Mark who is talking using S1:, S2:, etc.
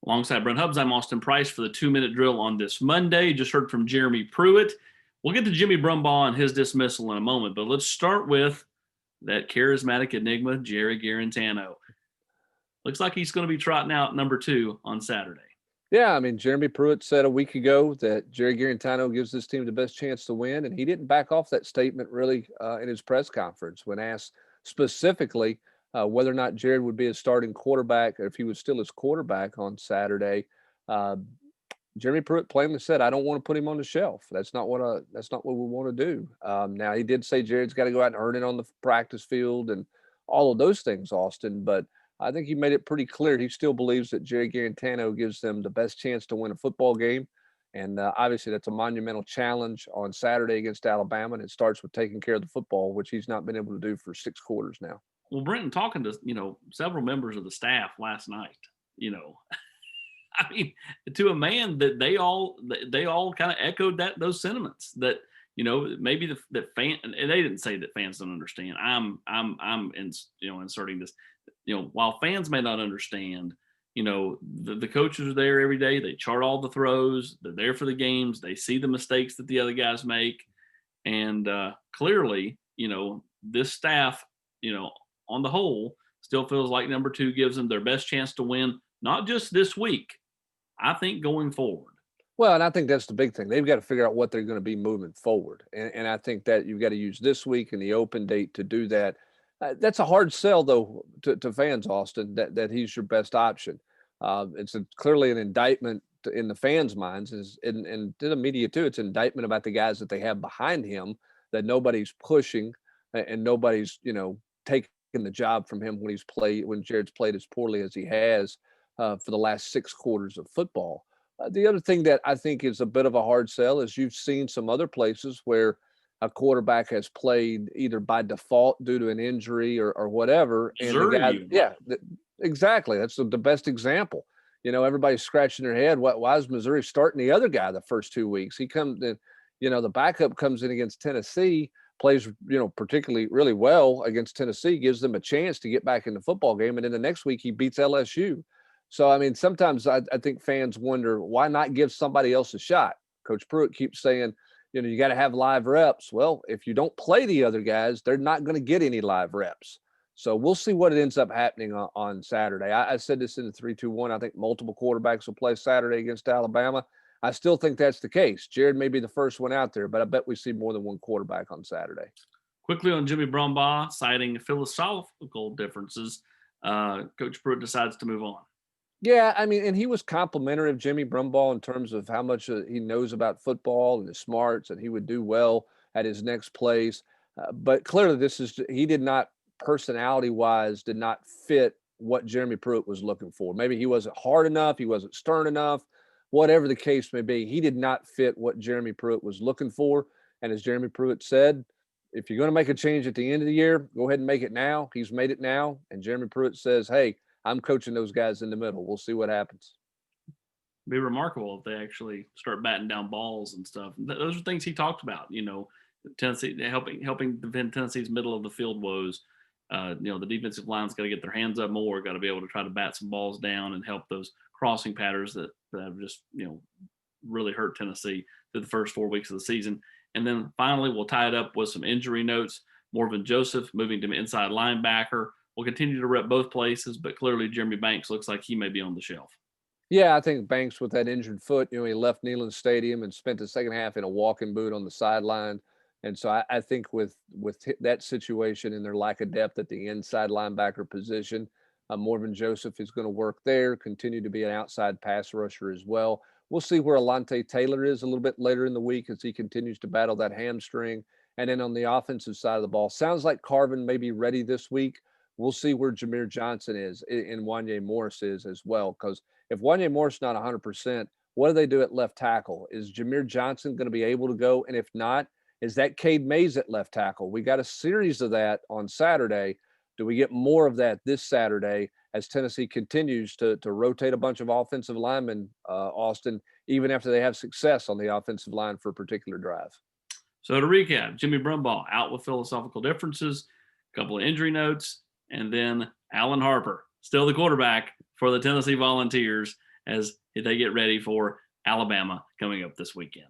S1: Alongside Brent Hubbs, I'm Austin Price for the 2-minute drill on this Monday. Just heard from Jeremy Pruitt. We'll get to Jimmy Brumbaugh and his dismissal in a moment, but let's start with that charismatic enigma, Jerry Garantano. Looks like he's going to be trotting out number 2 on Saturday.
S2: Yeah, I mean, Jeremy Pruitt said a week ago that Jerry Garantano gives this team the best chance to win, and he didn't back off that statement really in his press conference when asked specifically whether or not Jared would be his starting quarterback or if he was still his quarterback on Saturday. Uh, Jeremy Pruitt plainly said, "I don't want to put him on the shelf. That's not what we want to do." Now he did say Jared's got to go out and earn it on the practice field and all of those things, Austin. But I think he made it pretty clear he still believes that Jerry Garantano gives them the best chance to win a football game, and obviously that's a monumental challenge on Saturday against Alabama. And it starts with taking care of the football, which he's not been able to do for 6 quarters now.
S1: Well, Brenton, talking to several members of the staff last night, I mean, to a man that they all kind of echoed those sentiments that maybe the fan, and they didn't say that fans don't understand. Inserting this, while fans may not understand, the coaches are there every day. They chart all the throws. They're there for the games. They see the mistakes that the other guys make, and clearly, this staff, on the whole, still feels like number 2 gives them their best chance to win, not just this week. I think going forward.
S2: Well, and I think that's the big thing. They've got to figure out what they're going to be moving forward. And I think that you've got to use this week and the open date to do that. That's a hard sell, though, to fans, Austin, that he's your best option. It's clearly an indictment in the fans' minds, and to the media, too. It's an indictment about the guys that they have behind him that nobody's pushing and nobody's, taking the job from him when Jared's played as poorly as he has for the last 6 quarters of football. The other thing that I think is a bit of a hard sell is you've seen some other places where a quarterback has played either by default due to an injury or whatever. And exactly. That's the best example. Everybody's scratching their head. Why is Missouri starting the other guy the first 2 weeks? He comes in, the backup comes in against Tennessee, plays, particularly really well against Tennessee, gives them a chance to get back in the football game. And then the next week he beats LSU. So, I mean, sometimes I think fans wonder, why not give somebody else a shot? Coach Pruitt keeps saying, you got to have live reps. Well, if you don't play the other guys, they're not going to get any live reps. So we'll see what it ends up happening on Saturday. I said this in the 3-2-1. I think multiple quarterbacks will play Saturday against Alabama. I still think that's the case. Jared may be the first one out there, but I bet we see more than one quarterback on Saturday.
S1: Quickly on Jimmy Brumbaugh, citing philosophical differences, Coach Pruitt decides to move on.
S2: Yeah, I mean, and he was complimentary of Jimmy Brumbaugh in terms of how much he knows about football and his smarts, and he would do well at his next place. But clearly, he did not, personality-wise, did not fit what Jeremy Pruitt was looking for. Maybe he wasn't hard enough, he wasn't stern enough, whatever the case may be. He did not fit what Jeremy Pruitt was looking for. And as Jeremy Pruitt said, if you're going to make a change at the end of the year, go ahead and make it now. He's made it now. And Jeremy Pruitt says, hey, I'm coaching those guys in the middle. We'll see what happens.
S1: It'd be remarkable if they actually start batting down balls and stuff. Those are things he talked about, Tennessee helping defend Tennessee's middle of the field woes. The defensive line's got to get their hands up more, got to be able to try to bat some balls down and help those crossing patterns that have just, really hurt Tennessee through the first 4 weeks of the season. And then finally, we'll tie it up with some injury notes. Morven Joseph moving to inside linebacker. We'll continue to rep both places, but clearly Jeremy Banks looks like he may be on the shelf.
S2: Yeah, I think Banks with that injured foot, he left Neyland Stadium and spent the second half in a walking boot on the sideline. And so I think with that situation and their lack of depth at the inside linebacker position, Morven Joseph is going to work there, continue to be an outside pass rusher as well. We'll see where Alontae Taylor is a little bit later in the week as he continues to battle that hamstring. And then on the offensive side of the ball, sounds like Carvin may be ready this week. We'll see where Jameer Johnson is and Wanya Morris is as well. Because if Wanya Morris is not 100%, what do they do at left tackle? Is Jameer Johnson going to be able to go? And if not, is that Cade Mays at left tackle? We got a series of that on Saturday. Do we get more of that this Saturday as Tennessee continues to rotate a bunch of offensive linemen, Austin, even after they have success on the offensive line for a particular drive?
S1: So to recap, Jimmy Brumbaugh out with philosophical differences, a couple of injury notes, and then Alan Harper, still the quarterback for the Tennessee Volunteers, as they get ready for Alabama coming up this weekend.